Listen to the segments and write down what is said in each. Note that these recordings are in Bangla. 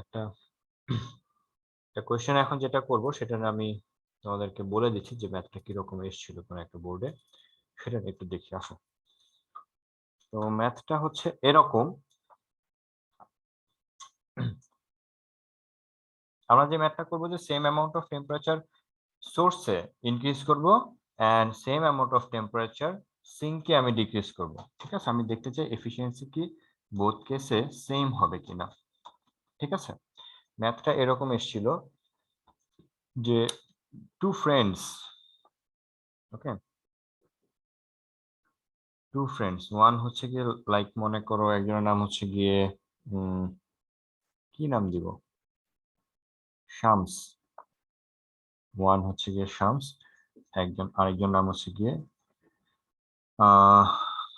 একটা কোয়েশ্চেন এখন যেটা করব সেটা আমি তোমাদেরকে বলে দিচ্ছি যে ম্যাথটা কিরকম এসেছিল কোনো একটা বোর্ডে, সেটা একটু দেখি আসো। তো ম্যাথটা হচ্ছে এরকম, আমরা যে ম্যাথটা করবো যে সেম অ্যামাউন্ট অফ টেম্পারেচার সোর্সে ইনক্রিজ করব and same amount of temperature সিঙ্কে আমি ডিক্রিজ করব। ঠিক আছে, আমি দেখতে চাই এফিসিয়েন্সি কি বোথ কেসে সেম হবে কিনা। ঠিক আছে, ম্যাথটা এরকম এসেছিল যে টু ফ্রেন্ডস, ওকে, টু ফ্রেন্ডস, ওয়ান হচ্ছে গিয়ে লাইক মনে করো একজনের নাম হচ্ছে গিয়ে কি নাম দিব, শামস, ওয়ান হচ্ছে গিয়ে শামস, আরেকজন নাম হচ্ছে গিয়ে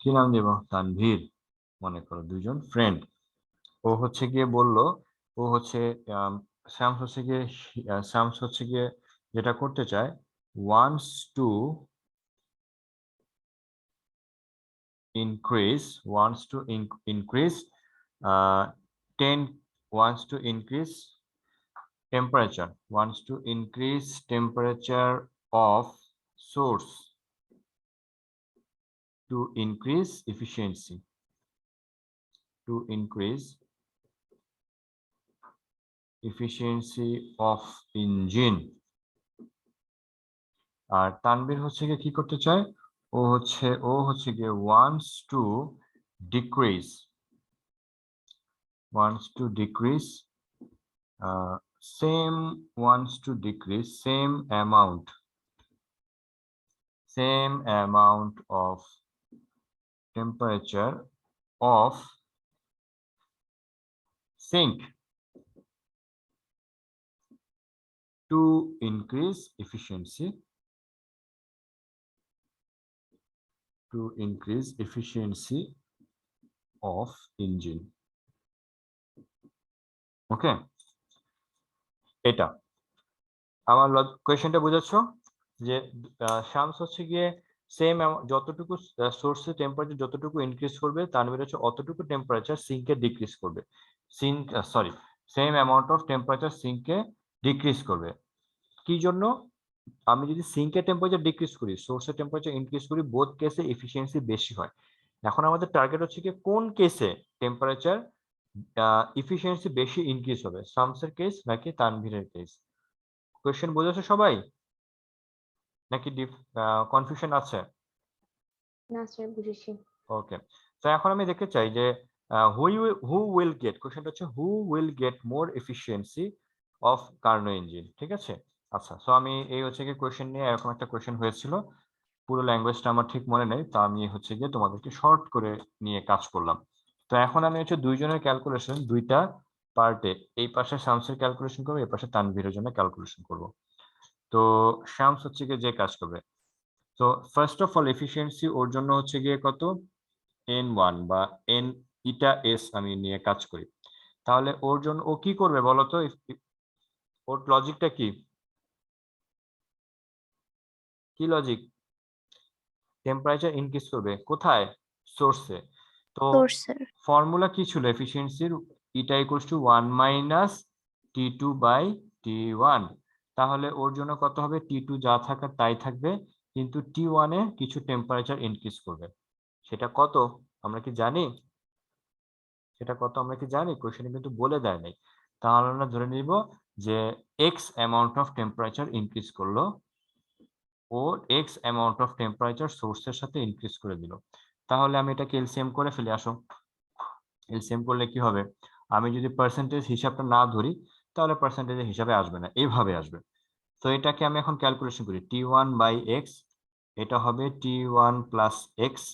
কি নাম দিব, তানভীর, মনে করো দুইজন ফ্রেন্ড। ও হচ্ছে গিয়ে বললো, ও হচ্ছে শামস হচ্ছে গিয়ে শামস হচ্ছে গিয়ে যেটা করতে চায়, wants to increase 10 wants to increase temperature of source to increase efficiency of engine। আর তানভীর হচ্ছে গিয়ে কি করতে চায়, ও হচ্ছে গিয়ে wants to decrease same amount of temperature of sink to increase efficiency of engine। ওকে, এটা আমার কোয়েশ্চেনটা বুঝাচ্ছ যে শামস হচ্ছে গিয়ে সেম যতটুকু সোর্সের টেম্পারেচার যতটুকু ইনক্রিজ করবে তানভীর হচ্ছে অতটুকু টেম্পারেচার সিঙ্কে ডিক্রিজ করবে। সেম অ্যামাউন্ট অফ টেম্পারেচার সিঙ্কে ডিক্রিজ করবে। কি জন্য? আমি যদি সিঙ্কের টেম্পারেচার ডিক্রিজ করি, সোর্সের টেম্পারেচার ইনক্রিজ করি, বোথ কেসে এফিসিয়েন্সি বেশি হয়। এখন আমাদের টার্গেট হচ্ছে কি কোন কেসে টেম্পারেচার এফিসিয়েন্সি বেশি ইনক্রিজ হবে, শামসের কেস নাকি তানভীরের কেস? কোয়েশ্চেন বুঝেছো সবাই নাকি কনফিউশন আছে? না স্যার, বুঝেছি। ওকে, তো এখন আমি দেখতে চাই যে হু উইল গেট, কোশ্চেনটা হচ্ছে who will get more efficiency of Karnaugh engine. ঠিক আছে, আচ্ছা, সো আমি এই হচ্ছে গিয়ে কোয়েশ্চেন নিয়ে এরকম একটা কোয়েশ্চেন হয়েছিল, পুরো ল্যাঙ্গুয়েজটা আমার ঠিক মনে নেই, তো আমি হচ্ছে গিয়ে তোমাদেরকে শর্ট করে নিয়ে কাজ করলাম। তো এখন আমি হচ্ছে দুইজনের ক্যালকুলেশন দুইটা পার্টে, এই পাশে শামসের ক্যালকুলেশন করবো, এই পাশে তানভীরের জন্য ক্যালকুলেশন করব। তো শামস হচ্ছে গিয়ে যে কাজ করবে, তো ফার্স্ট অফ অল এফিসিয়েন্সি ওর জন্য হচ্ছে গিয়ে কত, n1 বা n ইটা s আমি নিয়ে কাজ করি। তাহলে ওর জন্য ও কি করবে বলতো, ওর লজিকটা কি, কি লজিক? টেম্পারেচার ইনক্রিজ করবে কোথায়, সোর্সে। তো সোর্স স্যার। ফর্মুলা কি ছিল এফিসিয়েন্সির, eta equals to 1 minus T2 by T1। তাহলে ওর জন্য কত হবে, T2 যা থাকার তাই থাকবে, কিন্তু T1 এ কিছু টেম্পারেচার ইনক্রিজ করবে। সেটা কত আমরা কি জানি? কোশ্চেনে কিন্তু বলে দেয় নাই। তাহলে আমরা ধরে নিব যে x amount of temperature increase করলো, ও এক্স অ্যামাউন্ট অফ টেম্পারেচার সোর্সের সাথে ইনক্রিজ করে দিল। তাহলে আমি এটাকে এলসিএম করে ফেলে আসো। এলসিএম করলে কি হবে, আমি যদি পার্সেন্টেজ হিসাবটা না ধরি তাহলে পার্সেন্টেজের হিসাবে আসবে না, এইভাবে আসবে। তো এটাকে আমি এখন ক্যালকুলেশন করি, T1 বাই এক্স, এটা হবে T1 প্লাস এক্স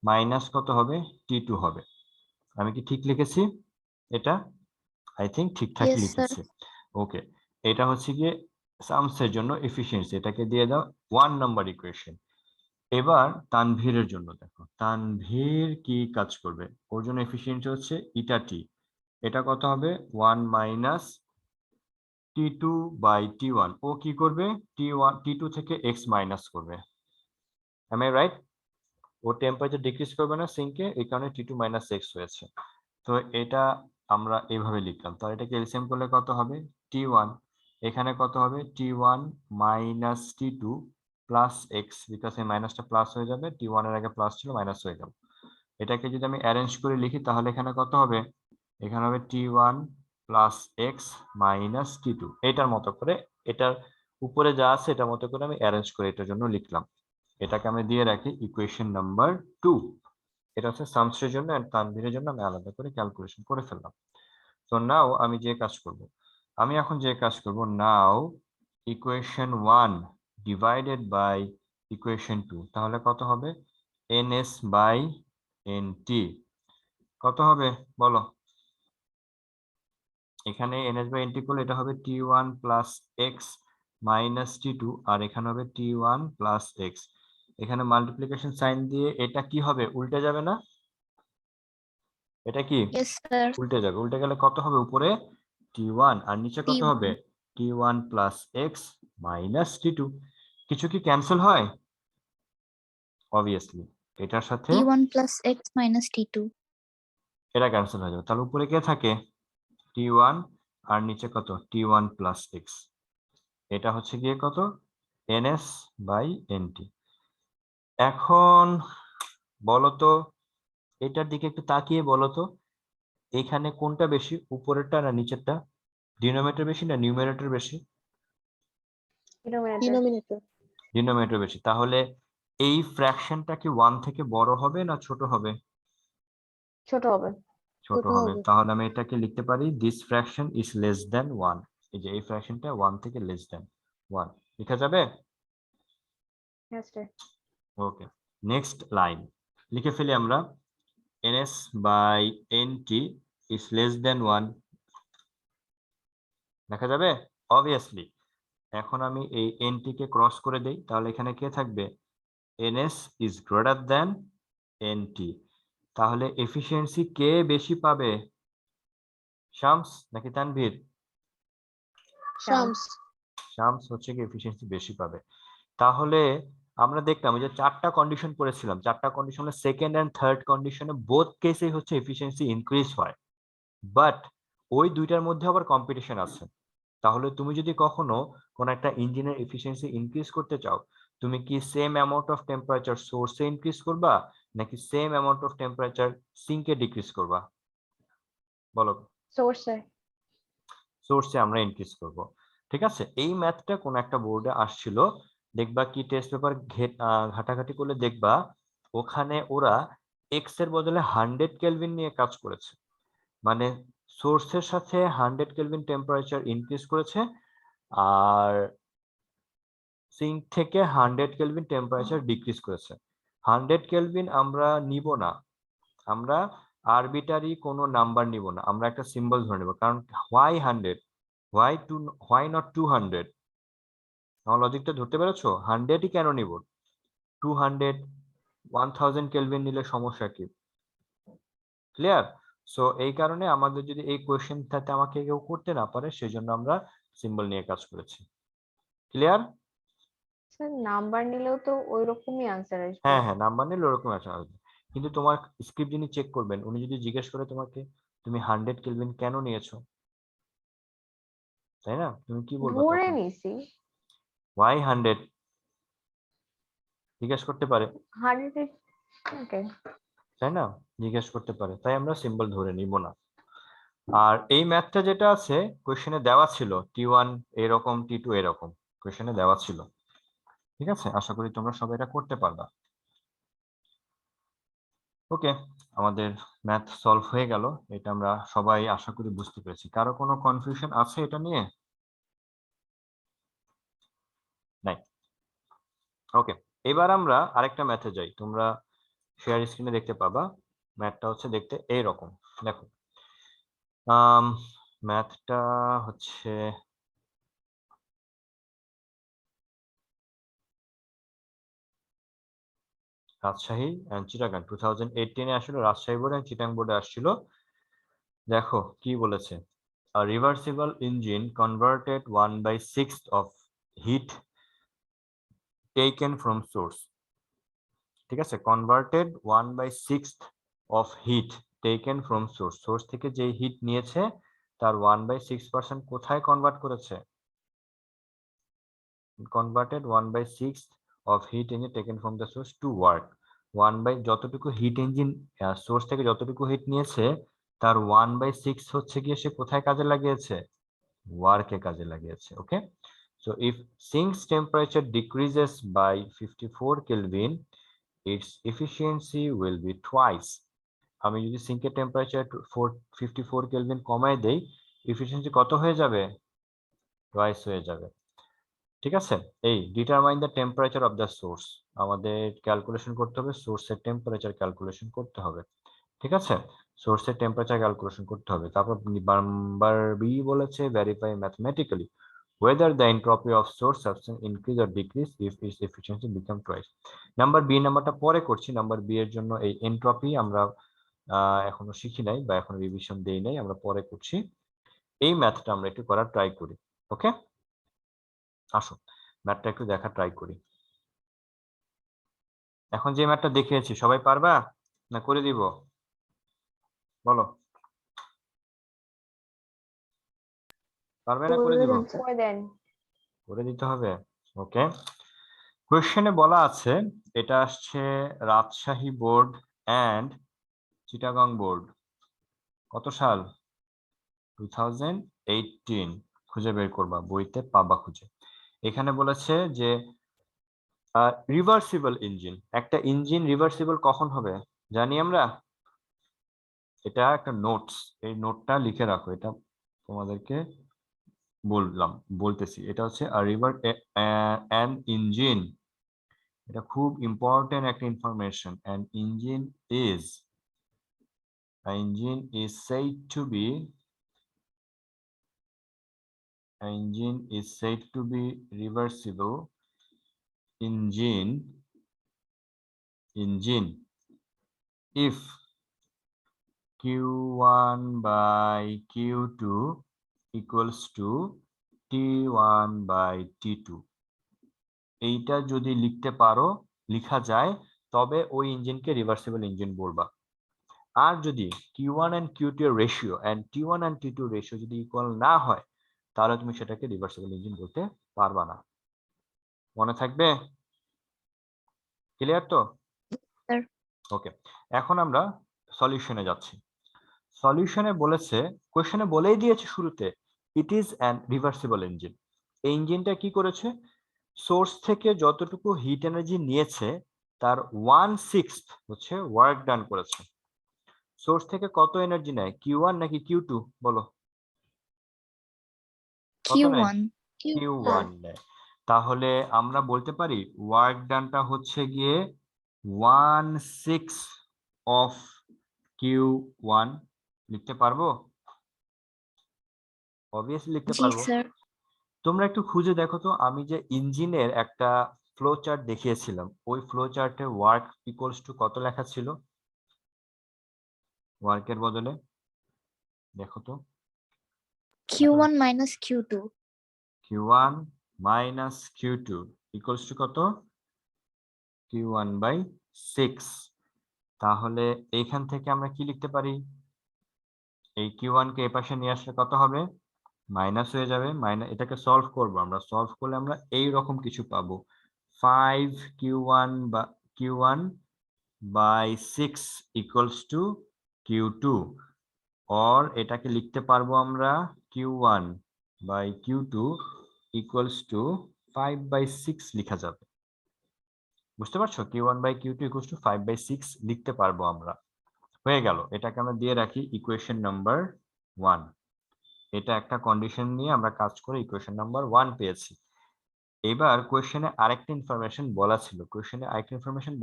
মাইনাস কত হবে, T2 হবে। আমি কি ঠিক লিখেছি? এটা আই থিঙ্ক ঠিকঠাকই ইয়েস স্যার। লিখেছি। ওকে, এটা হচ্ছে গিয়ে সামসের জন্য এফিসিয়েন্সি, এটাকে দিয়ে দাও 1 নাম্বার ইকুয়েশন। এবার তানভীরের জন্য দেখো, তানভীর কি কাজ করবে, ওর জন্য এফিসিয়েন্সি হচ্ছে ইটা টি, এটা কত হবে 1 মাইনাস T2 বাই T1। ও কি করবে, T2 থেকে এক্স মাইনাস করবে। Am I right? ও টেম্পারেচার ডিক্রিজ করবে না সিঙ্কে, এই কারণে T2 মাইনাস এক্স হয়েছে। তো এটা আমরা এইভাবে লিখলাম, তাহলে এটাকে এলসিএম করলে কত হবে t1, এখানে কত হবে t1 minus t2 plus x, because এই মাইনাসটা প্লাস হয়ে যাবে, t1 এর আগে প্লাস ছিল মাইনাস হয়ে গেল। এটাকে যদি আমি অ্যারেঞ্জ করে লিখি তাহলে এখানে কত হবে, এখানে হবে t1 plus x minus t2, এটার মতো করে, এটার উপরে যা আছে এটার মতো করে আমি অ্যারেঞ্জ করে এটার জন্য লিখলাম। এটাকে আমি দিয়ে রাখি ইকুয়েশন নাম্বার 2। এটা হচ্ছে সামসের জন্য এন্ড তানভীরের জন্য আমি আলাদা করে ক্যালকুলেশন করে ফেললাম। তো নাও আমি যে কাজ করব, আমি এখন যে কাজ করব, নাও ইকুয়েশন 1 ডিভাইডেড বাই ইকুয়েশন 2, তাহলে কত হবে ns বাই nt, কত হবে বলো। এখানে ns বাই nt করলে এটা হবে t1 plus x minus t2, আর এখানে হবে t1 প্লাস এক্স। এখানে মাল্টিপ্লিকেশন সাইন দিয়ে এটা কি হবে, উল্টে যাবে না? এটা কি Yes, sir. উল্টে যাবে, উল্টে গেলে কত হবে, উপরে t1 আর নিচে কত T1. হবে t1 plus x minus t2। কিছু কি ক্যান্সেল হয়? অবভিয়াসলি এটার সাথে T1 plus x minus T2. এটা ক্যান্সেল হয়ে যাবে, তাহলে উপরে কে থাকে t1 আর নিচে কত t1 প্লাস এক্স, এটা হচ্ছে গিয়ে কত ns বাই nt। এখন বলো তো, এটার দিকে একটু তাকিয়ে বলো তো, এখানে কোনটা বেশি, উপরেরটা না নিচেরটা? ডিনোমিনেটর বেশি না নিউমারেটর বেশি? ডিনোমিনেটর। ডিনোমিনেটর বেশি, তাহলে এই ফ্র্যাকশনটা কি 1 থেকে বড় হবে না ছোট হবে? ছোট হবে। ছোট হবে, তাহলে আমি এটাকে লিখতে পারি this fraction is less than 1। এই যে এই ফ্র্যাকশনটা 1 থেকে লেস দ্যান 1 লেখা যাবে। হ্যাঁ স্যার। ওকে, নেক্সট লাইন লিখে ফেলি আমরা, ns by nt is less than 1, দেখা যাবে অবভিয়াসলি। এখন আমি এই nt কে ক্রস করে দেই, তাহলে এখানে কে থাকবে ns is greater than nt, তাহলে এফিসিয়েন্সি কে বেশি পাবে, শামস নাকি তানভীর? শামস। শামস হচ্ছে কি এফিসিয়েন্সি বেশি পাবে। তাহলে আমরা দেখলাম যে চারটা কন্ডিশন করেছিলাম, চারটা কন্ডিশনে সেকেন্ড এন্ড থার্ড কন্ডিশনে বোথ কেসেই হচ্ছে এফিসিয়েন্সি ইনক্রিজ হয়, বাট ওই দুইটার মধ্যে আবার কম্পিটিশন আছে। তাহলে তুমি যদি কখনো কোন একটা ইঞ্জিনের এফিসিয়েন্সি ইনক্রিজ করতে চাও, তুমি কি সেম অ্যামাউন্ট অফ টেম্পারেচার সোর্সে ইনক্রিজ করবা নাকি সেম অ্যামাউন্ট অফ টেম্পারেচার সিঙ্কে ডিক্রিজ করবা? বলো। সোর্সে। সোর্সে আমরা ইনক্রিজ করব, ঠিক আছে। এই ম্যাথটা কোন একটা বোর্ডে আসছিল, দেখবা কি টেস্ট পেপার ঘাটাঘাটি করলে দেখবা ওখানে ওরা এক্স এর বদলে 100 কেলভিন নিয়ে কাজ করেছে, মানে সোর্সের সাথে 100 কেলভিন টেম্পারেচার ইনক্রিজ করেছে, আর সিঙ্ক থেকে 100 কেলভিন টেম্পারেচার ডিক্রিজ করেছে। 100 কেলভিন আমরা নিব না, আমরা আরবিটারি কোনো নাম্বার নিব না, আমরা একটা সিম্বল ধরে নেব, কারণ হোয়াই 100, হোয়াই নট 200? আমার লজিকটা ধরতে পেরেছো? 100ই কেন নিব, 200 1000 কেলভিন নিলে সমস্যা কি? ক্লিয়ার? সো এই কারণে আমাদের যদি এই কোয়েশ্চেনটাতে আমাকে কেউ করতে না পারে, সেজন্য আমরা সিম্বল নিয়ে কাজ করেছি। ক্লিয়ার? স্যার নাম্বার নিলেও তো ওই রকমই আনসার আসবে। হ্যাঁ হ্যাঁ, নাম্বার নিলে ওরকম আসবে, কিন্তু তোমার স্ক্রিপ্ট যিনি চেক করবেন উনি যদি জিজ্ঞেস করে তোমাকে তুমি 100 কেলভিন কেন নিয়েছো, তাই না, তুমি কি বলবো ধরে তখন? নিছি। ওয়াই 100 জিজ্ঞেস করতে পারে, 100। ওকে। তাই না, জিজ্ঞেস করতে পারে, তাই আমরা সিম্বল ধরে নিব না। আর এই ম্যাথটা যেটা আছে কোশ্চেনে দেওয়া ছিল t1 এরকম t2 এরকম কোশ্চেনে দেওয়া ছিল, ঠিক আছে। আশা করি তোমরা সবাই এটা করতে পারবা। ওকে, আমাদের ম্যাথ সলভ হয়ে গেল, এটা আমরা সবাই আশা করি বুঝতে পেরেছি। কারো কোনো কনফিউশন আছে এটা নিয়ে? নাই। ওকে, এবার আমরা আরেকটা ম্যাথে যাই, তোমরা শেয়ার স্ক্রিনে দেখতে পাবা। ম্যাথটা হচ্ছে দেখতে এইরকম, দেখো ম্যাথটা হচ্ছে রাজশাহী এন্ড চিটাগাং 2018 আসলে রাজশাহী বোর্ড এন্ড চিটাং বোর্ডে আসছিল। দেখো কি বলেছে, a reversible engine converted 1/6 of heat taken from source, ঠিক আছে, converted 1/6 of heat taken from source, source থেকে যে হিট নিয়েছে তার 1/6% কোথায় কনভার্ট করেছে, converted 1/6 of heat engine taken from the source to work, যতটুকু হিট ইঞ্জিন সোর্স থেকে যতটুকু হিট নিয়েছে তার 1/6 হচ্ছে গিয়ে সে কোথায় কাজে লাগিয়েছে, ওয়ার্কে কাজে লাগিয়েছে। Okay, so if sinks temperature decreases by 54 kelvin its efficiency will be twice. আমি যদি সিঙ্কের টেম্পারেচার 54 কেলভিন কমায় দেই, এফিসিয়েন্সি কত হয়ে যাবে, টুয়াইস হয়ে যাবে। ঠিক আছে, এই determine the temperature of the source, আমাদের ক্যালকুলেশন করতে হবে সোর্সের টেম্পারেচার ক্যালকুলেশন করতে হবে। ঠিক আছে, সোর্সের টেম্পারেচার ক্যালকুলেশন করতে হবে। তারপর নাম্বার বি বলেছে verify mathematically whether the entropy of source substance increase or decrease if its efficiency become twice. Number B, নাম্বারটা পরে করছি। নাম্বার বি এর জন্য এই এনট্রপি আমরা এখনো শিখি নাই বা এখনো রিভিশন দেই নাই, আমরা পরে করছি। এই ম্যাথটা আমরা একটু করার ট্রাই করি। ওকে, আসো ম্যাথটা একটু দেখা ট্রাই করি। এখন যে ম্যাথটা দেখিয়েছি সবাই পারবা না করে দিব, বলো, পারবে না করে দিব? করে দেন। করে দিতে হবে। ওকে, কোয়েশ্চেনে বলা আছে, এটা আসছে Rajshahi board and Chittagong board, কত সাল, 2018, খুঁজে বের করবা, বইতে পাবা খুঁজে। এখানে বলেছে যে রিভার্সিবল ইঞ্জিন, একটা ইঞ্জিন রিভার্সিবল কখন হবে জানি আমরা, এটা একটা নোটস, এই নোটটা লিখে রাখো, এটা তোমাদেরকে বলতেছি। এটা হচ্ছে অ্যান ইঞ্জিন, এটা খুব ইম্পর্টেন্ট একটা information. An engine is said to be reversible engine if Q1 by Q2 equals to T1 by T2, এইটা যদি লিখতে পারো, লেখা যায়, তবে ওই ইঞ্জিনকে রিভার্সিবল ইঞ্জিন বলবা। আর যদি Q1 and Q2 এর ratio and T1 and T2 ratio যদি ইকুয়াল না হয়, তাহলে তুমি সেটাকে রিভার্সিবল ইঞ্জিন বলতে পারবা না। মনে থাকবে? ক্লিয়ার তো? স্যার। ওকে, এখন আমরা সলিউশনে যাচ্ছি। সলিউশনে বলেছে, কোশ্চেনে বলেই দিয়েছে শুরুতে, it is an reversible engine. এই ইঞ্জিনটা কি করেছে, সোর্স থেকে যতটুকু হিট এনার্জি নিয়েছে তার 1/6 হচ্ছে ওয়ার্ক ডান করেছে। সোর্স থেকে কত এনার্জি নেয়, Q1 নাকি Q2 বলো? কত নেয়? Q1 Q1 নেয়। তাহলে আমরা বলতে পারি ওয়ার্ক ডানটা হচ্ছে গিয়ে 1/6 অফ Q1, লিখতে পারবো? অবভিয়াসলি লিখতে জি পারবো। স্যার। তোমরা একটু খুঁজে দেখো তো, আমি যে ইঞ্জিনের একটা ফ্লো চার্ট দেখিয়েছিলাম, ওই ফ্লো চার্টে ওয়ার্ক ইকুয়ালস টু কত লেখা ছিল ওয়ার্কের বদলে, দেখো তো। Q1 minus Q2 Q1 minus Q2 equals to কত, Q1 by 6। তাহলে এইখান থেকে আমরা কি লিখতে পারি, এই Q1 কে এই পাশে নিয়ে আসলে কত হবে, মাইনাস হয়ে যাবে। এটাকে সলভ করব, আমরা সলভ করলে আমরা এই রকম কিছু পাবো, 5Q1 বা Q1 by 6 equals to Q2, or এটাকে লিখতে পারবো আমরা Q1 by Q2 equals to 5/6 লিখা যাবে। বুঝতে পারছো, Q1 by Q2 equals to 5/6 লিখতে পারবো আমরা। হয়ে গেল, এটাকে আমরা দিয়ে রাখি ইকুয়েশন নাম্বার 1। এটা একটা কন্ডিশন নিয়ে আমরা কাজ করে ইকুয়েশন নাম্বার 1 পেয়েছি। এবার কোয়েশ্চেনে আরেকটা ইনফরমেশন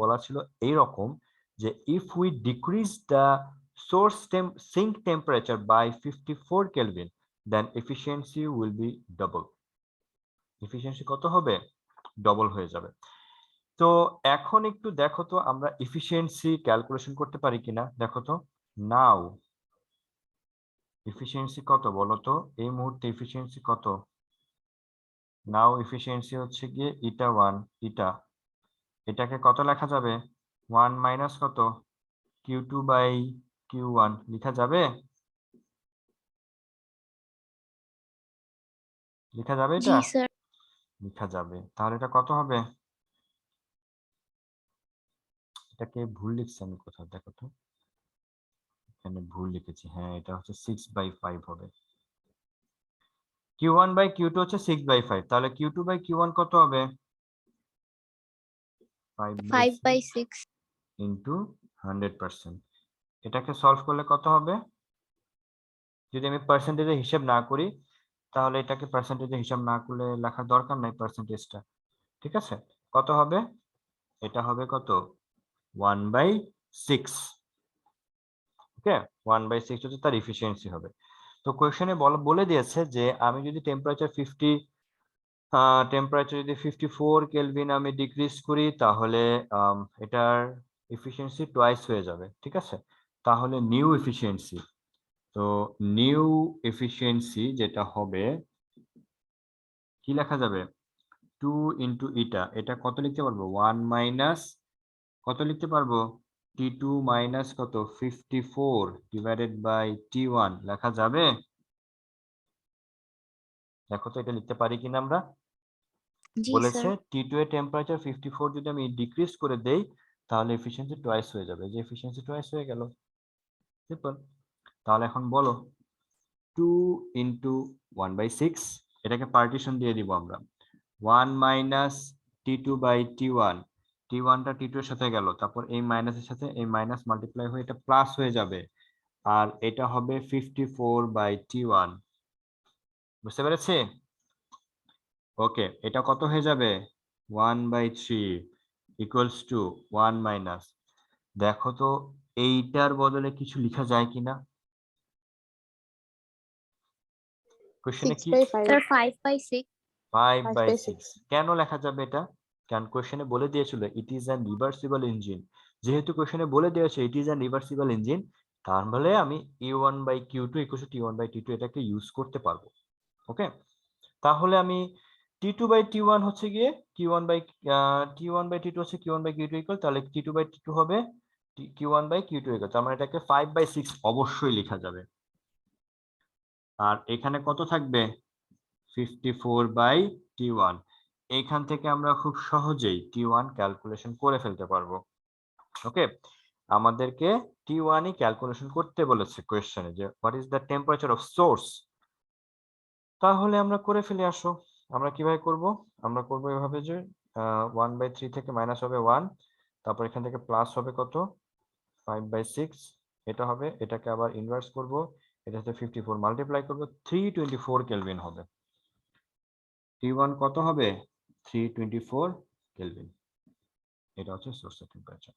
বলা ছিল এইরকম যে if we decrease the source sink temperature by 54 kelvin then efficiency will be double. Efficiency কত হবে, ডবল হয়ে যাবে। তো এখন একটু দেখো তো আমরা এফিসিয়েন্সি ক্যালকুলেশন করতে পারি কিনা, দেখো তো। নাও এফিসিয়েন্সি কত বলো তো, এই মুহূর্তে এফিসিয়েন্সি কত, নাও এফিসিয়েন্সি হচ্ছে গিয়ে ইটা 1 ইটা, এটাকে কত লেখা যাবে, 1 মাইনাস কত, Q2 বাই Q1 লেখা যাবে? লেখা যাবে জি এটা? স্যার। লেখা যাবে। তাহলে এটা কত হবে? এটাকে ভুল লিখছি আমি কোথাও, দেখো তো। এখানে ভুল লিখেছি, হ্যাঁ এটা হচ্ছে 6/5 হবে। Q1/Q2 হচ্ছে 6/5, তাহলে Q2/Q1 কত হবে? 5/6 5/6 ইন্টু 100%। এটাকে সলভ করলে কত হবে? যদি আমি পার্সেন্টেজে হিসাব না করি, তাহলে এটাকে পার্সেন্টেজে হিসাব না করলে লেখার দরকার নাই পার্সেন্টেজটা, ঠিক আছে? কত হবে? এটা হবে কত? 1/6। ওকে, 1/6 হচ্ছে তার এফিসিয়েন্সি হবে। তো কোয়েশ্চেনে বলে দিয়েছে যে আমি যদি টেম্পারেচার যদি 54 কেলভিন আমি ডিক্রিজ করি, তাহলে এটার এফিসিয়েন্সি টুয়াইস হয়ে যাবে, ঠিক আছে? তাহলে নিউ এফিসিয়েন্সি, তো নিউ এফিসিয়েন্সি যেটা হবে, কি লেখা যাবে? 2 ইন্টু এটা কত লিখতে পারবো? 1 মাইনাস কত লিখতে পারবো? T2 মাইনাস কত? 54 ডিভাইডেড বাই T1 লেখা যাবে? দেখো তো এটা লিখতে পারি কিনা আমরা। জি বলেছে স্যার। T2 এর টেম্পারেচার 54 যদি আমি ডিক্রিজ করে দেই, তাহলে এফিসিয়েন্সি টুয়াইস হয়ে যাবে। যে এফিসিয়েন্সি টুয়াইস হয়ে গেল, সিম্পল। তাহলে এখন বলো 2 ইন্টু 1/6, এটাকে পার্টিশন দিয়ে দিব আমরা। 1 মাইনাস T2/T1, T1টা T2 এর সাথে গেল, তারপর এই মাইনাসের সাথে এই মাইনাস মাল্টিপ্লাই হয়ে এটা প্লাস হয়ে যাবে, আর এটা হবে 54/T1। বুঝতে পেরেছি? ওকে, এটা কত হয়ে যাবে? 1/3 ইকুয়ালস টু 1 মাইনাস, দেখো তো এইটার বদলে কিছু লেখা যায় কিনা কোশ্চেনে। কি 6/5 স্যার 5/6 5/6 কেন লেখা যাবে এটা? কারণ কোশ্চেনে বলে দিয়েছিল it is an reversible engine. যেহেতু কোশ্চেনে বলে দিয়েছে it is an reversible engine, তাহলে আমি A1/Q2 = T1/T2 এটাকে ইউজ করতে পারবো। ওকে, তাহলে আমি T2/T1 হচ্ছে গিয়ে T1/T2 হচ্ছে Q1/Q2 ইকুয়াল, তাহলে T2/T2 হবে Q1/Q2 ইকুয়াল, তার মানে এটাকে 5/6 অবশ্যই লেখা যাবে। আর এখানে কত থাকবে? 54/T1। এইখান থেকে আমরা খুব সহজেই T1 ক্যালকুলেশন করে ফেলতে পারবো। ওকে, আমাদেরকে T1ই ক্যালকুলেশন করতে বলেছে কোয়েশ্চেনে, যে what is the temperature of swords. তাহলে আমরা করে ফেলে আসো। আমরা কিভাবে করব? আমরা করব এভাবে যে 1/3 থেকে মাইনাস হবে 1, তারপর এখান থেকে প্লাস হবে কত? 5/6, এটা হবে, এটাকে আবার ইনভার্স করব, এটা হচ্ছে 54 মাল্টিপ্লাই করব, 324 কেলভিন হবে। T1 কত হবে? 324 কেলভিন। এটা হচ্ছে সোর্সের টেম্পারেচার।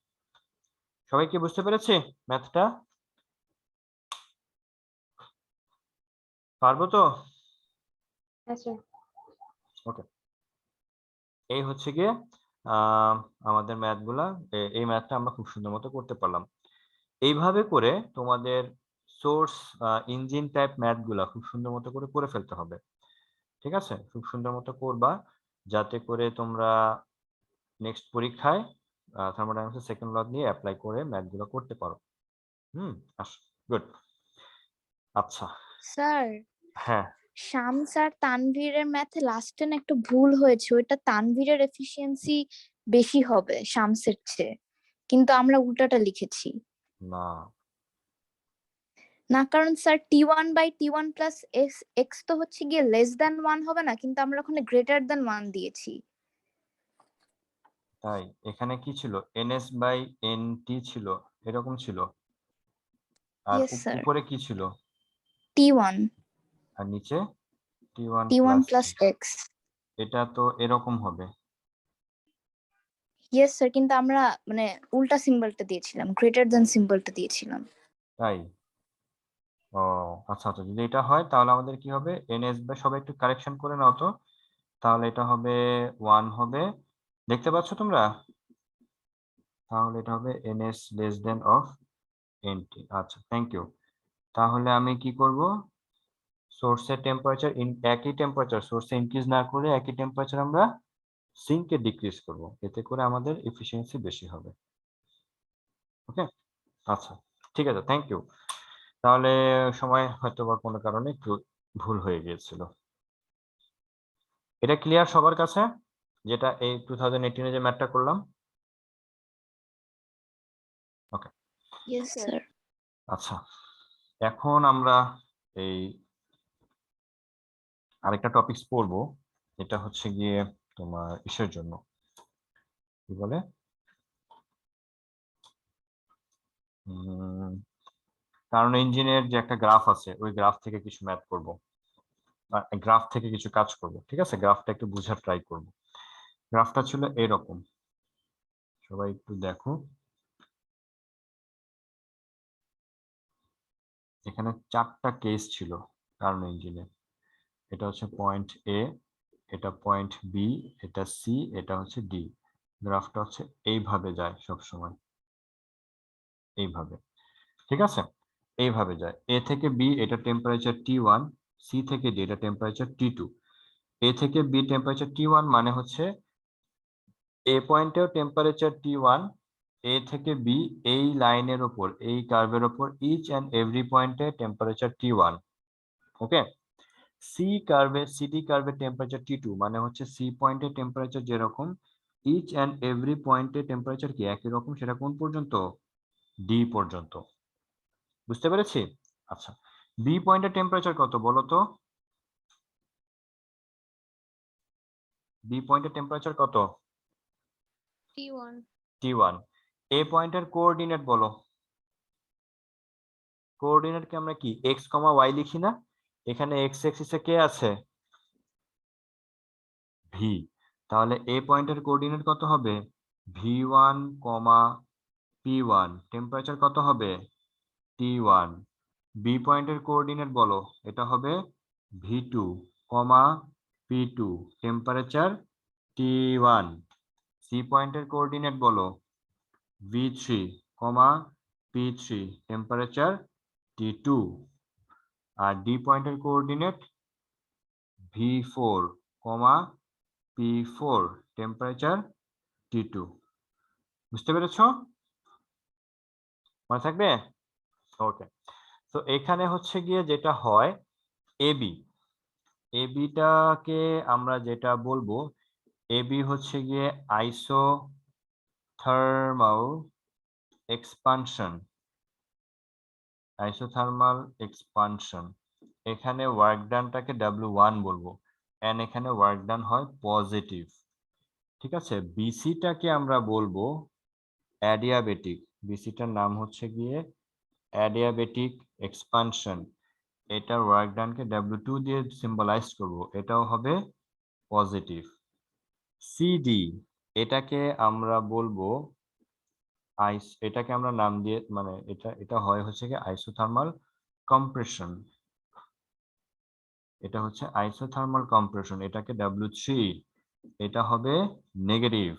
সবাই কি বুঝতে পেরেছে ম্যাথটা? পারবো তো? আচ্ছা ওকে, এই হচ্ছে গিয়ে আমাদের ম্যাথগুলা। এই ম্যাথটা আমরা খুব সুন্দর মতো করতে পারলাম। এইভাবে করে তোমাদের সোর্স ইঞ্জিন টাইপ ম্যাথগুলা খুব সুন্দর মতো করে করে ফেলতে হবে, ঠিক আছে? খুব সুন্দর মতো করবা, যাতে করে তোমরা নেক্সট পরীক্ষায় থার্মোডাইনামিক্সের সেকেন্ড ল নিয়ে অ্যাপ্লাই করে ম্যাথগুলো করতে পারো। গুড। আচ্ছা, স্যার, হ্যাঁ শামস আর তানভীরের ম্যাথে লাস্টে না একটা ভুল হয়েছে, ওইটা তানভীরের এফিসিয়েন্সি বেশি হবে শামসের চেয়ে, কিন্তু আমরা উল্টাটা লিখেছি। না, না, কারণ স্যার T1/T1 প্লাস এক্স তো হচ্ছে গিয়ে লেস দ্যান 1 হবে না, কিন্তু আমরা ওখানে গ্রেটার দ্যান 1 দিয়েছি। তাই এখানে কি ছিল? NS/NT ছিল, এরকম ছিল। আর ইয়েস স্যার। উপরে কি ছিল? T1 আর নিচে T1 T1 প্লাস প্লাস টি। এক্স। এটা তো এরকম হবে। ইয়েস স্যার, কিন্তু আমরা মানে উল্টা সিম্বলটা দিয়েছিলাম, গ্রেটার দ্যান সিম্বলটা দিয়েছিলাম। তাই? ও আচ্ছা আচ্ছা, যদি এটা হয় তাহলে আমাদের কি হবে? NS বা সবাই একটু কারেকশন করে নাও তো। তাহলে এটা হবে 1 হবে, দেখতে পাচ্ছ তোমরা? তাহলে এটা হবে NS less than of NT। আচ্ছা, থ্যাংক ইউ। তাহলে আমি কি করব? সোর্সের টেম্পারেচার একই টেম্পারেচার সোর্সে ইনক্রিজ না করে একই টেম্পারেচার আমরা সিঙ্কে ডিক্রিজ করব, এতে করে আমাদের এফিসিয়েন্সি বেশি হবে। ওকে, আচ্ছা, ঠিক আছে, থ্যাংক ইউ। তাহলে সময় হয়তো বা কোনো কারণে একটু ভুল হয়ে গিয়েছিল। এটা ক্লিয়ার সবার কাছে, যেটা এই 2018 যে ম্যাথটা করলাম? ওকে, ইয়েস স্যার। আচ্ছা, এখন আমরা এই আরেকটা টপিকস পড়বো, এটা হচ্ছে গিয়ে তোমার ইসের জন্য কি বলে, কারণ ইঞ্জিনের যে একটা গ্রাফ আছে, ওই গ্রাফ থেকে কিছু ম্যাথ করব, গ্রাফ থেকে কিছু কাজ করব। ঠিক আছে, গ্রাফটা একটু বোঝার ট্রাই করব। গ্রাফটা ছিল এরকম, সবাই একটু দেখো, এখানে 4টা কেস ছিল কারণ ইঞ্জিনে। এটা হচ্ছে পয়েন্ট এ, এটা পয়েন্ট বি, এটা সি, এটা হচ্ছে ডি। গ্রাফটা হচ্ছে এইভাবে যায় সব সময়, এইভাবে। ঠিক আছে, এইভাবে যায়। এ থেকে বি এটা টেম্পারেচার T1, সি থেকে ডি এটা টেম্পারেচার T2। এ থেকে বি টেম্পারেচার T1 মানে হচ্ছে এ পয়েন্টেও টেম্পারেচার T1, এ থেকে বি এই লাইনের উপর, এই কার্ভের উপর ইচ অ্যান্ড এভরি পয়েন্টে টেম্পারেচার T1। ওকে, সি কার্ভে, সিডি কার্ভে টেম্পারেচার T2 মানে হচ্ছে সি পয়েন্টে টেম্পারেচার যেরকম, ইচ অ্যান্ড এভরি পয়েন্টে টেম্পারেচার কি একই রকম, সেটা কোন পর্যন্ত? ডি পর্যন্ত। বুঝতে পেরেছি? আচ্ছা, বি পয়েন্টের টেম্পারেচার কত বলো তো? বি পয়েন্টের টেম্পারেচার কত? T1 T1। এ পয়েন্টের কোঅর্ডিনেট বলো। কোঅর্ডিনেটকে আমরা কি এক্স কমা ওয়াই লিখি না? এখানে এক্স এক্সিসে কে আছে? ভি। তাহলে এ পয়েন্টের কোঅর্ডিনেট কত হবে? V1 কমা P1। টেম্পারেচার কত হবে? T1। বি পয়েন্টের কোঅর্ডিনেট বলো, এটা হবে V2 কমা P2। Temperature T1। সি পয়েন্টের কোঅর্ডিনেট বলো, V3 কমা P3। Temperature T2। আর ডি পয়েন্টের কোঅর্ডিনেট V4 কমা P4। Temperature T2। বুঝতে পেরেছো? মনে থাকবে? ওকে, তো এখানে হচ্ছে গিয়ে যেটা হয়, এবি, এবিটাকে আমরা যেটা বলবো, এবি হচ্ছে গিয়ে আইসোথার্মাল এক্সপানশন। আইসোথার্মাল এক্সপানশন, এখানে ওয়ার্ক ডানটাকে W1 বলবো, এন্ড এখানে ওয়ার্ক ডান হয় পজিটিভ। ঠিক আছে, বিসিটাকে আমরা বলবো অ্যাডিয়াবেটিক। বিসিটার নাম হচ্ছে গিয়ে অ্যাডিয়াবেটিক এক্সপানশন। এটার ওয়ার্ক ডানকে W2 দিয়ে সিম্বলাইজ করব, এটাও হবে পজিটিভ। সিডি, এটাকে আমরা বলবো এটাকে আমরা নাম দিয়ে, মানে এটা হয় হচ্ছে কি আইসোথার্মাল কম্প্রেশন। এটা হচ্ছে আইসোথার্মাল কম্প্রেশন, এটাকে W3, এটা হবে নেগেটিভ।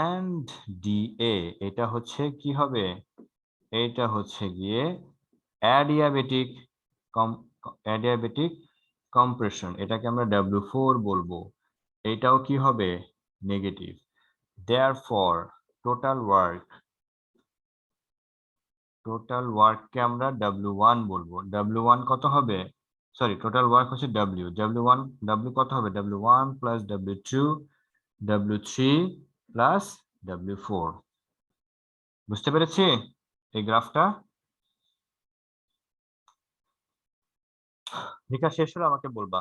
এন্ড ডিএ, এটা হচ্ছে কি হবে? এটা হচ্ছে গিয়ে অ্যাডিয়াবেটিক অ্যাডিয়াবেটিক কম্প্রেশন, এটাকে আমরা W4 বলবো, এটাও কি হবে? নেগেটিভ। দেয়ারফর টোটাল ওয়ার্ককে আমরা W1 বলবো। W1 কত হবে? সরি, টোটাল ওয়ার্ক হচ্ছে W কত হবে? W1 plus W2, W3 plus W4। বুঝতে পেরেছি এই গ্রাফটা? লেখা শেষ হলে আমাকে বলবা।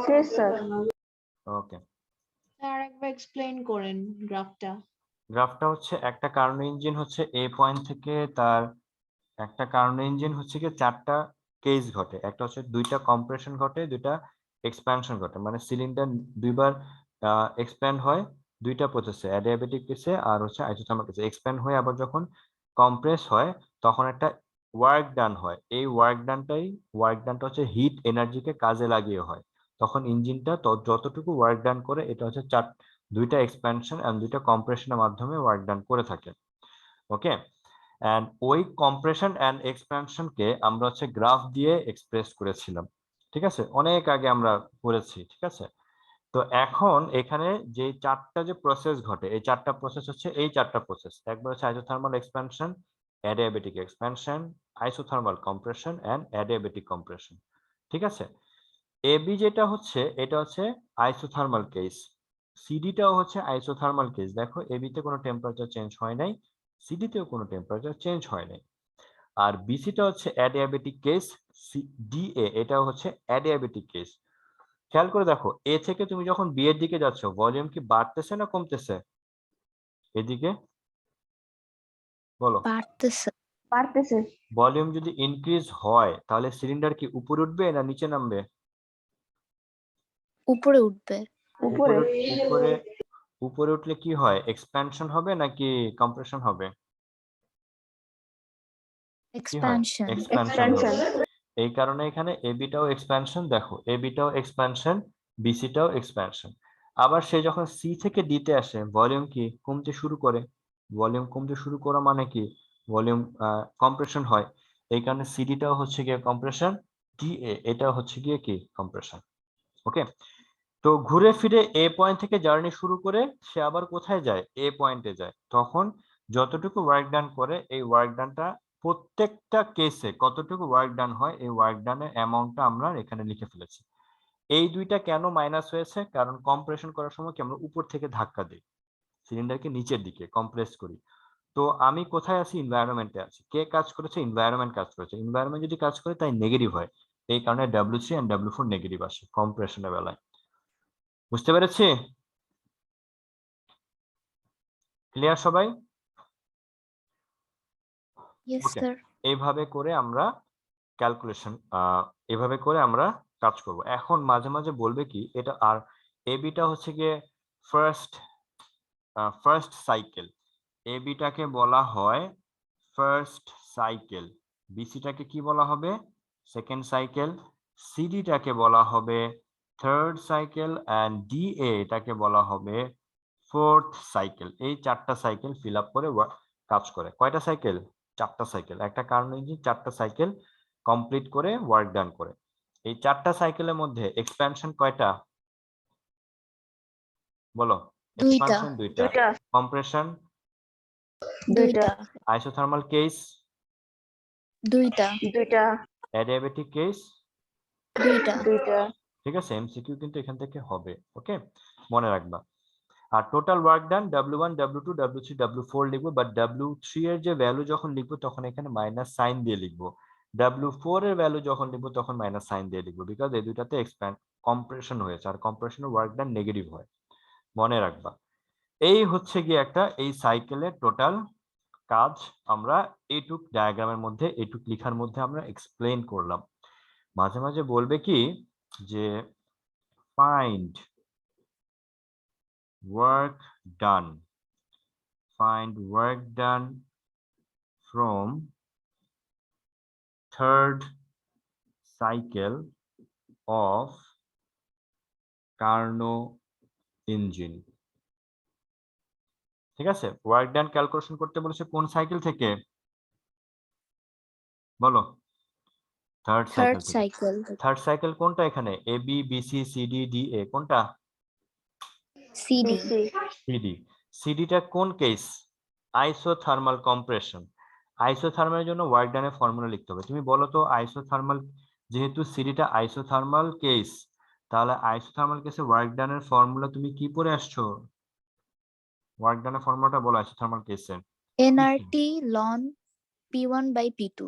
শেষ স্যার। ওকে, স্যার একবার এক্সপ্লেইন করেন গ্রাফটা। গ্রাফটা হচ্ছে একটা কার্নো ইঞ্জিন হচ্ছে এ পয়েন্ট থেকে তার, একটা কার্নো ইঞ্জিন হচ্ছে কি 4টা কেস ঘটে, একটা হচ্ছে 2টা কম্প্রেশন ঘটে, 2টা এক্সপ্যানশন ঘটে, মানে সিলিন্ডার দুইবার এক্সপ্যান্ড হয় 2টা প্রসেসে, অ্যাডিয়াবেটিক কেসে আর হচ্ছে আইসোথার্মাল কেসে। এক্সপ্যান্ড হয়ে আবার যখন কম্প্রেস হয় তখন একটা ওয়ার্ক ডান হয়, এই ওয়ার্ক ডানটা হচ্ছে হিট এনার্জিকে কাজে লাগিয়ে হয়। তখন ইঞ্জিনটা যতটুকু ওয়ার্ক ডান করে, এটা হচ্ছে 2টা এক্সপ্যানশন এন্ড 2টা কম্প্রেশনের মাধ্যমে ওয়ার্ক ডান করে থাকে। ওকে, এন্ড ওই কম্প্রেশন এন্ড এক্সপ্যানশনকে আমরা হচ্ছে গ্রাফ দিয়ে এক্সপ্রেস করেছিলাম। ঠিক আছে, অনেক আগে আমরা করেছি। ঠিক আছে, তো এখন এখানে যে চারটা যে প্রসেস ঘটে, এই চারটা প্রসেস হচ্ছে এই চারটা প্রসেস। একবার হচ্ছে isothermal expansion, adiabatic expansion, isothermal compression and adiabatic compression. ঠিক আছে, এবি যেটা হচ্ছে এটা হচ্ছে আইসোথার্মাল কেস, সিডিটাও হচ্ছে আইসোথার্মাল কেস। দেখো এবিতে কোনো টেম্পারেচার চেঞ্জ হয় নাই, সিডিতেও কোনো টেম্পারেচার চেঞ্জ হয় নাই। আর বিসিটা হচ্ছে অ্যাডিয়াবেটিক কেস, ডিএ এটাও হচ্ছে অ্যাডিয়াবেটিক কেস। খেয়াল করে দেখো, এ থেকে তুমি যখন বি এর দিকে যাচ্ছ, ভলিউম কি বাড়তেছে না কমতেছে? এদিকে বলো। বাড়তেছে। বাড়তেছে। ভলিউম যদি ইনক্রিজ হয় তাহলে সিলিন্ডার কি উপরে উঠবে না নিচে নামবে? উপরে উঠবে। উপরে। উপরে উপরে উঠলে কি হয়, এক্সপ্যানশন হবে নাকি কম্প্রেশন হবে? কি হয়, এক্সপ্যানশন। এক্সপ্যানশন হবে। এক্সপেনশন। এই কারণে এখানে এবিটাও এক্সপ্যানশন, দেখো এবিটাও এক্সপ্যানশন, বিসিটাও এক্সপ্যানশন। আবার সে যখন সি থেকে ডিতে আসে, ভলিউম কি কমতে শুরু করে। ভলিউম কমতে শুরু করা মানে কি, ভলিউম কম্প্রেশন হয়। এই কারণে সিডিটাও হচ্ছে গিয়ে কম্প্রেশন, ডিএ এটাও হচ্ছে গিয়ে কি কম্প্রেশন। ওকে, তো ঘুরে ফিরে এ পয়েন্ট থেকে জার্নি শুরু করে সে আবার কোথায় যায়, এ পয়েন্টে যায়। তখন যতটুকু ওয়ার্ক ডান করে, এই ওয়ার্ক ডানটা প্রত্যেকটা কেসে কতটুকু ওয়ার্ক ডান হয়, এই ওয়ার্ক ডানের অ্যামাউন্টটা আমরা এখানে লিখে ফেলেছি। এই দুইটা কেন মাইনাস হয়েছে, কারণ কম্প্রেশন করার সময় কি আমরা উপর থেকে ধাক্কা দিই, সিলিন্ডারকে নিচের দিকে কম্প্রেস করি। তো আমি কোথায় আছি, এনভায়রনমেন্টে আছি। কে কাজ করেছে, এনভায়রনমেন্ট কাজ করেছে। এনভায়রনমেন্ট যদি কাজ করে তাই নেগেটিভ হয়, এই কারণে W3 এন্ড W4 নেগেটিভ আসে কম্প্রেশনের বেলায়। বুঝতে পেরেছি? ক্লিয়ার সবাই? Yes okay, sir. এইভাবে করে আমরা ক্যালকুলেশন, এভাবে করে আমরা কাজ করব। এখন মাঝে মাঝে বলবে কি এটা, আর এবিটা হচ্ছে গিয়ে ফার্স্ট ফার্স্ট সাইকেল, এবিটাকে বলা হয় ফার্স্ট সাইকেল, বিসিটাকে কি বলা হবে, সেকেন্ড সাইকেল, সিডিটাকে বলা হবে থার্ড সাইকেল এন্ড ডিএ এটাকে বলা হবে ফোর্থ সাইকেল। এই চারটা সাইকেল ফিল আপ করে কাজ করে। কয়টা সাইকেল? চারটা সাইকেল। একটা কারণ ইঞ্জিন চারটা সাইকেল কমপ্লিট করে ওয়ার্ক ডান করে। এই চারটা সাইকেলের মধ্যে এক্সপ্যানশন কয়টা বলো? দুইটা। এক্সপ্যানশন দুইটা, কম্প্রেশন দুইটা। আইসোথার্মাল কেস দুইটা। অ্যাডিয়াবেটিক কেস দুইটা। ঠিক আছে, এমসিকিউ কিন্তু এখান থেকে হবে। ওকে, মনে রাখবা। আর total work done W1 W2 W3 W4 লিখবো, বাট W3 এর যে ভ্যালু যখন লিখবো তখন এখানে মাইনাস সাইন দিয়ে লিখবো, W4 এর ভ্যালু যখন লিখবো তখন মাইনাস সাইন দিয়ে লিখবো, বিকজ এই দুটাতে এক্সপ্যান্ড কম্প্রেশন হয়েছে, আর কম্প্রেশনের ওয়ার্ক ডান নেগেটিভ হয়। মনে রাখবা, এই হচ্ছে গিয়ে একটা এই সাইকেলের টোটাল কাজ আমরা এইটুক ডায়াগ্রামের মধ্যে, এইটুক লেখার মধ্যে আমরা এক্সপ্লেন করলাম। মাঝে মাঝে বলবে কি যে find work done, find work done from third cycle of Carnot engine। ঠিক আছে, ওয়ার্ক ডান ক্যালকুলেশন করতে বলেছে কোন সাইকেল থেকে বলো? থার্ড সাইকেল থেকে। থার্ড সাইকেল কোনটা এখানে, A B B C C D D A কোনটা? সিডি। সিডি। সিডিটা কোন কেস? Isothermal compression. আইসোথার্মালের জন্য ওয়ার্ক ডানের ফর্মুলা লিখতে হবে। তুমি বলো তো আইসোথার্মাল, যেহেতু সিডিটা আইসোথার্মাল কেস, তাহলে আইসোথার্মাল কেসে ওয়ার্ক ডানের ফর্মুলা তুমি কি পড়ে আসছো? ওয়ার্ক ডানের ফর্মুলাটা বলো আইসোথার্মাল কেসে। NRT loan P1/P2।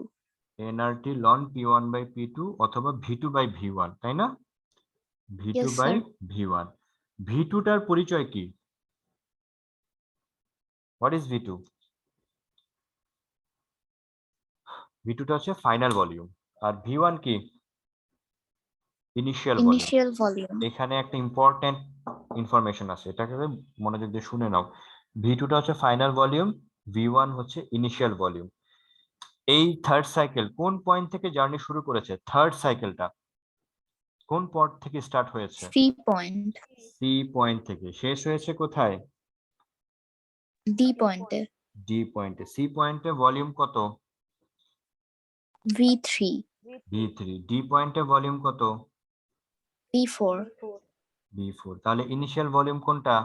NRT loan P1/P2 অথবা V2/V1, তাই না? Yes, sir. V2/V1। V2টার পরিচয় কি? What is V2? V2টা হচ্ছে ফাইনাল ভলিউম, আর V1 কি? Initial volume. Initial volume. এখানে একটা ইম্পর্টেন্ট ইনফরমেশন আছে, এটাকে মনোযোগ দিয়ে শুনে নাও। V2টা হচ্ছে ফাইনাল ভলিউম, V1 হচ্ছে ইনিশিয়াল ভলিউম। এই থার্ড সাইকেল কোন পয়েন্ট থেকে জার্নি শুরু করেছে? থার্ড সাইকেলটা কোন পয়েন্ট থেকে স্টার্ট হয়েছে? C point. সি পয়েন্ট থেকে। শেষ হয়েছে কোথায়? ডি পয়েন্টে। ডি পয়েন্টে। সি পয়েন্টে ভলিউম কত? V3। V3। ডি পয়েন্টে ভলিউম কত? V4। V4, তাহলে ইনিশিয়াল ভলিউম কোনটা?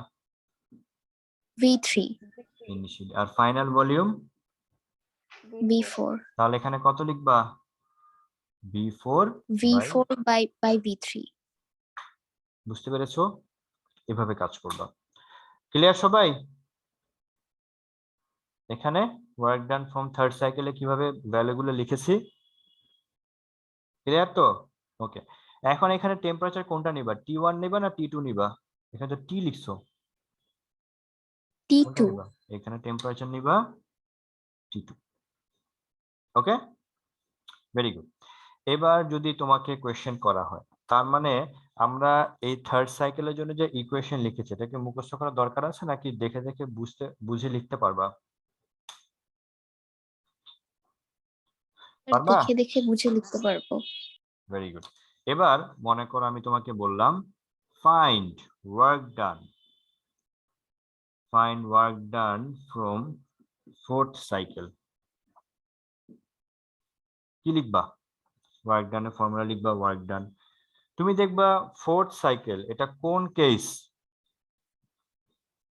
V3 initial. আর ফাইনাল ভলিউম V4 তাহলে এখানে কত লিখবা? V4 by V3 বুঝতে পেরেছো? এভাবে কাজ করবা। ক্লিয়ার সবাই? এখানে ওয়ার্ক ডান ফ্রম থার্ড সাইকেলে কিভাবে ভ্যালুগুলো লিখেছি, ক্লিয়ার তো? ওকে, এখন এখানে টেম্পারেচার কোনটা নিবা? T1 নিবা না T2 নিবা? এখানে তো টি লিখছো, কোনটা T2 নিবা? এখানে টেম্পারেচার নিবা T2। ওকে, ভেরি গুড। এবার যদি তোমাকে কোয়েশ্চেন করা হয়, তার মানে আমরা এই থার্ড সাইকেলের জন্য যে ইকুয়েশন লিখেছি এটাকে মুখস্থ করার দরকার আছে নাকি দেখে দেখে বুঝে লিখতে পারবা? পারবা? দেখে দেখে বুঝে লিখতে পারবো। Very good. এবার মনে করো আমি তোমাকে বললাম find work done, find work done from fourth cycle. কি লিখবা? ওয়ার্ক ডানের ফর্মুলা লিখবা ওয়ার্ক ডান। তুমি দেখবা ফোর্থ সাইকেল, এটা কোন case?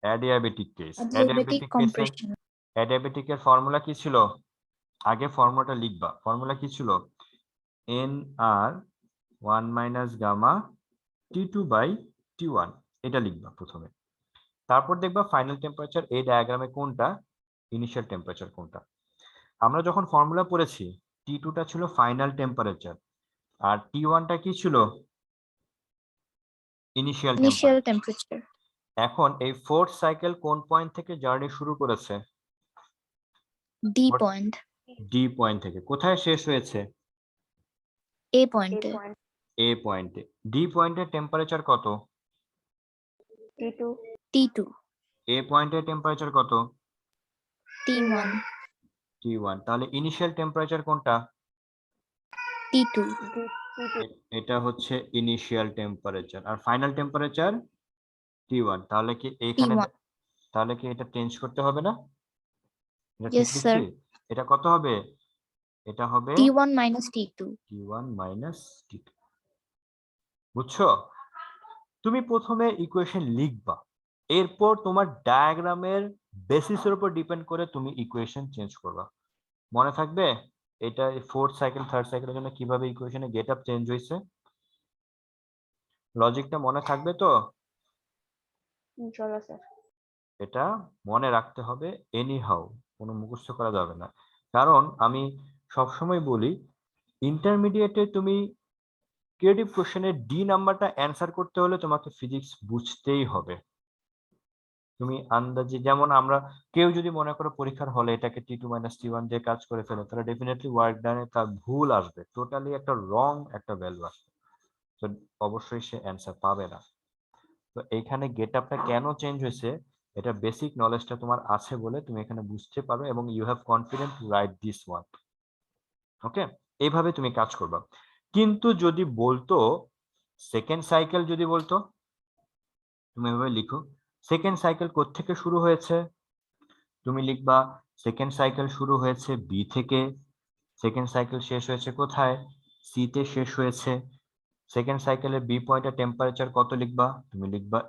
Adiabatic case. Adiabatic compression adiabatic এর ফর্মুলা কি ছিল? আগে ফর্মুলাটা লিখবা। ফর্মুলা কি ছিল? nr 1 minus gamma T2 by T1, এটা লিখবা প্রথমে। তারপর দেখবা ফাইনাল টেম্পারেচার এই ডায়াগ্রামে কোনটা, ইনিশিয়াল টেম্পারেচার কোনটা। আমরা যখন ফর্মুলা পড়েছি T2 টা ছিল ফাইনাল টেম্পারেচার আর T1 টা কি ছিল? Initial initial temperature. temperature এখন এই ফোর্থ সাইকেল কোন পয়েন্ট থেকে জার্নি শুরু করেছে? D point ডি পয়েন্ট থেকে। কোথায় শেষ হয়েছে? A point এ পয়েন্টে। ডি পয়েন্টের টেম্পারেচার কত? T2 এ পয়েন্টের টেম্পারেচার কত? T1 T1। তাহলে ইনিশিয়াল টেম্পারেচার কোনটা? T2 এটা হচ্ছে ইনিশিয়াল টেম্পারেচার আর ফাইনাল টেম্পারেচার T1। তাহলে কি এখানে T1 তাহলে কি এটা চেঞ্জ করতে হবে না? এটা ঠিক yes sir লিখছি? এটা কত হবে? এটা হবে T1 minus T2 T1 minus T2। বুঝছো? তুমি প্রথমে ইকুয়েশন লিখবা, এরপর তোমার ডায়াগ্রামের বেসিসের উপর ডিপেন্ড করে তুমি ইকুয়েশন চেঞ্জ করবা। মনে থাকবে এটা ফোর্থ সাইকেল থার্ড সাইকেলের জন্য কিভাবে ইকুয়েশনে গেট আপ চেঞ্জ হয়েছে? লজিকটা মনে থাকবে তো? ইনশাআল্লাহ স্যার। এটা মনে রাখতে হবে, এনি হাউ, কোনো মুখস্থ করা যাবে না। কারণ আমি সবসময় বলি ইন্টারমিডিয়েটে তুমি ক্রিয়েটিভ কোশ্চেনের ডি নাম্বারটা অ্যান্সার করতে হলে তোমাকে ফিজিক্স বুঝতেই হবে। তুমি আন্দাজে, যেমন আমরা কেউ যদি মনে করো পরীক্ষার হলে এটাকে T2 মাইনাস T1 দিয়ে কাজ করে ফেলে, তাহলে ডেফিনেটলি ওয়ার্ক ডানে তার ভুল আসবে, টোটালি একটা রং একটা ভ্যালু আসবে, তো অবশ্যই সে অ্যান্সার পাবে না। তো এইখানে গেট আপটা কেন চেঞ্জ হয়েছে, এটা বেসিক নলেজটা তোমার আছে বলে তুমি এখানে বুঝতে পারবে এবং you have confident to write this one. Okay, এইভাবে তুমি কাজ করবা। কিন্তু যদি বলতো সেকেন্ড সাইকেল, যদি বলতো তুমি এভাবে লিখো সেকেন্ড সাইকেল কোত্থেকে শুরু হয়েছে, তুমি লিখবা সেকেন্ড সাইকেল শুরু হয়েছে বি থেকে, সেকেন্ড সাইকেল শেষ হয়েছে কোথায়? সি তে শেষ হয়েছে। সেকেন্ড সাইকেলের বি পয়েন্টের টেম্পারেচার কত লিখবা? তুমি লিখবা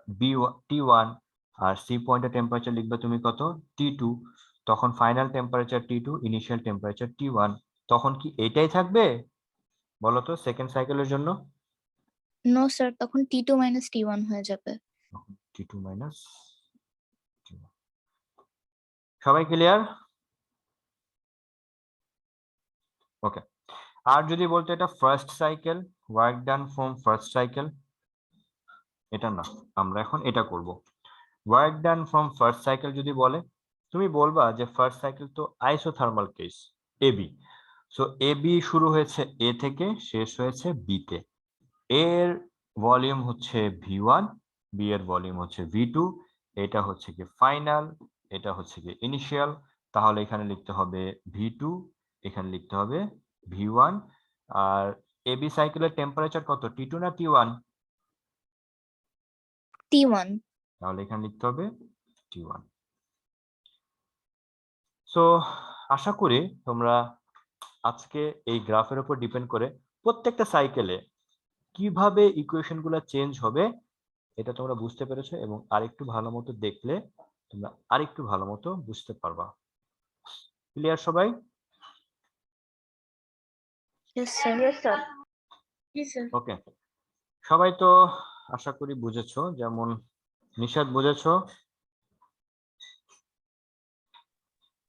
T1 আর সি পয়েন্টের টেম্পারেচার লিখবা তুমি কত? T2। তখন final temperature T2, initial temperature T1। তখন কি এটাই থাকবে বলো তো সেকেন্ড সাইকেলের জন্য? no sir তখন T2 minus T1 হয়ে যাবে। T2 minus T1। সবাই ক্লিয়ার? ওকে, আর যদি বলতো এটা first cycle, work done from first cycle, এটা না, আমরা এখন এটা করব। Work done from first cycle যদি বলে, তুমি বলবা যে ফার্স্ট সাইকেল তো isothermal case AB, so AB শুরু হয়েছে এ থেকে, শেষ হয়েছে বি তে। এর ভলিউম হচ্ছে V1, বি এর ভলিউম হচ্ছে V2, এটা হচ্ছে কি ফাইনাল, এটা হচ্ছে কি ইনিশিয়াল। তাহলে এখানে লিখতে হবে V2, এখানে লিখতে হবে V1। আর এবি সাইকেলের টেম্পারেচার কত, T2 না T1? T1 তাহলে এখানে লিখতে হবে T1। সো আশা করি তোমরা আজকে এই গ্রাফের উপর ডিপেন্ড করে প্রত্যেকটা সাইকেলে কিভাবে ইকুয়েশন গুলো চেঞ্জ হবে এটা তোমরা বুঝতে পেরেছো, এবং আরেকটু ভালো মতো দেখলে তোমরা আরেকটু ভালো মতো বুঝতে পারবা। ক্লিয়ার সবাই? Yes, sir. Yes, sir. Yes, sir. ওকে, সবাই তো আশা করি বুঝেছো। যেমন নিশাদ বুঝেছো,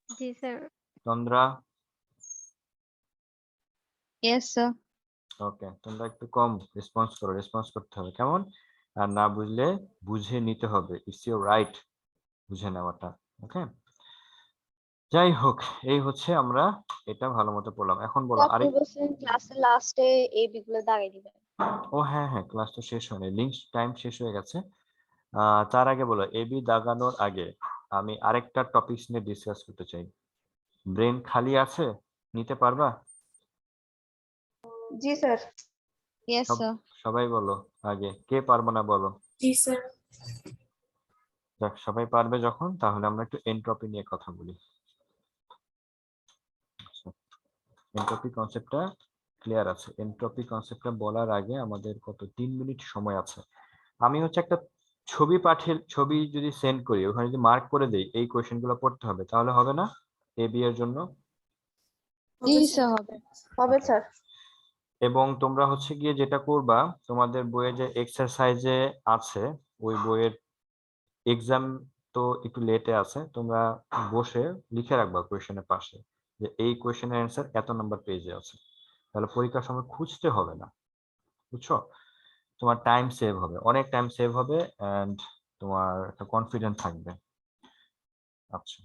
জি স্যার। তন্দ্রা, Yes, sir. ওকে, তোমরা একটু কম রেসপন্স করো, রেসপন্স করতে হবে কেমন, আর না বুঝলে বুঝে নিতে হবে, ইটস ইউর রাইট বুঝে নেওয়াটা। ওকে, যাই হোক, এই হচ্ছে আমরা এটা ভালো মতো পড়লাম। এখন বলো আরেক, ক্লাসের লাস্টে এই বিগুলো দাগাই দিবেন। ও হ্যাঁ হ্যাঁ, ক্লাস তো শেষ হয়নি, লিঙ্ক টাইম শেষ হয়ে গেছে। তার আগে বলো, এবি দাগানোর আগে আমি আরেকটা টপিকস নিয়ে ডিসকাস করতে চাই। ব্রেন খালি আছে, নিতে পারবা? জি স্যার। Yes, সব- sir. সবাই বলো আগে, কে পারবে না বলো। জি স্যার। যাক, সবাই পারবে যখন, তাহলে আমরা একটু এনট্রপি নিয়ে কথা বলি। এনট্রপি কনসেপ্টটা ক্লিয়ার আছে? এনট্রপি কনসেপ্টটা বলার আগে আমাদের কত 3 মিনিট সময় আছে। আমি হচ্ছে একটা ছবি যদি সেন্ড করি, ওখানে যদি মার্ক করে দেই এই কোয়েশ্চেন গুলো পড়তে হবে, তাহলে হবে না এ বি এর জন্য? জি স্যার হবে। হবে স্যার। এবং তোমরা হচ্ছে গিয়ে যেটা করবা, তোমাদের বইয়ে যে এক্সারসাইজে আছে, ওই বইয়ের এক্সাম তো একটু লেটে আছে, তোমরা বসে লিখে রাখবা কোয়েশ্চেনের পাশে যে এই কোয়েশ্চেনের অ্যান্সার এত নাম্বার পেজে আছে, তাহলে পরীক্ষার সময় খুঁজতে হবে না, বুঝছো? তোমার টাইম সেভ হবে, অনেক টাইম সেভ হবে, এন্ড তোমার একটা কনফিডেন্ট থাকবে। আচ্ছা,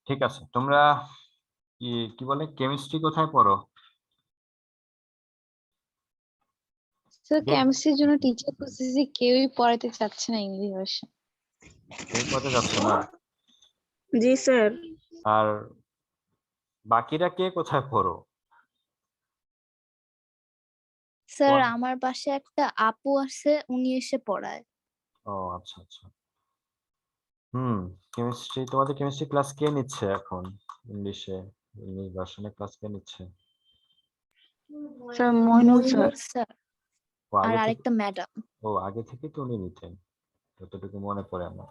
ঠিক আছে। তোমরা কি কি বলে, কেমিস্ট্রি কোথায় পড়ো? স্যার Get- কেমিস্ট্রির জন্য টিচার খুঁজতেছি, কেউই পড়াতে চাচ্ছে না ইংলিশ ভার্সন। কেউ পড়তে যাচ্ছে না? জি স্যার। আর বাকিরা কে কোথায় পড়ো? স্যার তোমার- আমার পাশে একটা আপু আছে, উনি এসে পড়ায়। ও আচ্ছা আচ্ছা। কেমিস্ট্রি, তোমাদের কেমিস্ট্রি ক্লাস কে নিচ্ছে এখন? ইংলিশে, ইংলিশ ভার্সনে ক্লাস কে নিচ্ছে? Sir Moinul sir. স্যার ও আর আগে থেকে, আরেকটা ম্যাডাম। ও আগে থেকে তো উনি নিতেন, যতটুকু মনে পড়ে আমার।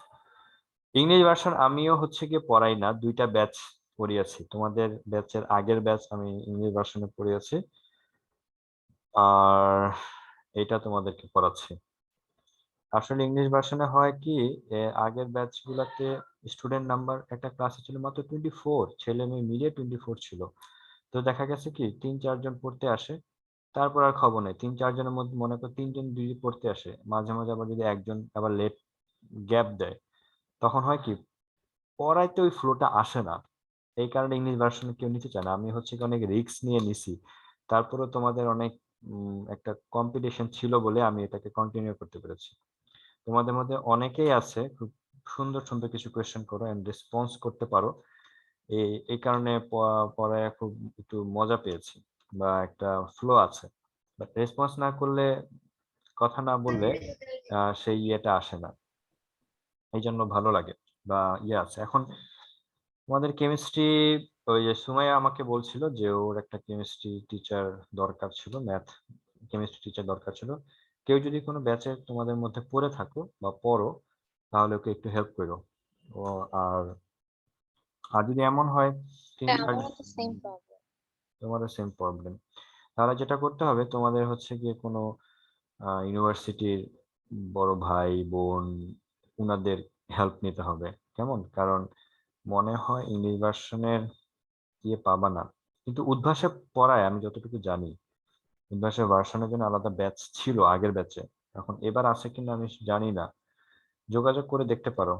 ইংলিশ ভার্সন আমিও হচ্ছে গিয়ে পড়াই না, দুইটা ব্যাচ পড়িয়েছি। তোমাদের ব্যাচের আগের ব্যাচ আমি ইংলিশ ভার্সনে পড়িয়েছি, আর এটা তোমাদেরকে পড়াচ্ছি। আসলে ইংলিশ ভার্সনে হয় কি, আগের ব্যাচ গুলাতে স্টুডেন্ট নাম্বার একটা ক্লাসে ছিল মাত্র 24, ছেলে মেয়ে মিলিয়ে 24 ছিল। তো দেখা গেছে কি 3-4 জন পড়তে আসে, তারপর আর খবর নেই। 3-4 জনের মধ্যে মনে করো 3 জন যদি পড়তে আসে, মাঝে মাঝে আবার যদি একজন আবার লেট গ্যাপ দেয়, তখন হয় কি পড়াইতে ওই ফ্লোটা আসে না। এই কারণে ইংলিশ ভার্সনে কেউ নিতে চায় না। আমি হচ্ছে কি অনেক রিস্ক নিয়ে নিছি, তারপরে তোমাদের অনেক একটা কম্পিটিশন ছিল বলে আমি এটাকে কন্টিনিউ করতে পেরেছি। তোমাদের মধ্যে অনেকেই আছে খুব সুন্দর সুন্দর কিছু কোয়েশ্চেন করো এন্ড রেসপন্স করতে পারো, এই কারণে পড়ায় খুব একটু মজা পেয়েছি, বা একটা ফ্লো আছে। বাট রেসপন্স না করলে, কথা না বললে সেই ইয়েটা আসে না, এই জন্য ভালো লাগে বা ইয়ে আছে। এখন তোমাদের কেমিস্ট্রি, ওই যে সুমাইয়া আমাকে বলছিল যে ওর একটা কেমিস্ট্রি টিচার দরকার ছিল, ম্যাথ কেমিস্ট্রি টিচার দরকার ছিল। কেউ যদি কোনো ব্যাচে তোমাদের মধ্যে পড়ে থাকো বা পড়ো, তাহলে ওকে একটু হেল্প করো। ও আর আর যদি এমন হয় 3-4, আমারও তো সেম প্রবলেম। তোমারও সেম প্রবলেম, তাহলে যেটা করতে হবে তোমাদের হচ্ছে গিয়ে কোনো ইউনিভার্সিটির বড় ভাই বোন, উনাদের হেল্প নিতে হবে, কেমন? কারণ মনে হয় ইংলিশ ভার্সনের ইয়ে পাবা না, কিন্তু উদ্ভাসে পড়ায় আমি যতটুকু জানি। উদ্ভাসের ভার্সনের জন্য আলাদা ব্যাচ ছিল আগের ব্যাচে, এখন এবার আছে কিনা আমি জানি না, যোগাযোগ করে দেখতে পারো।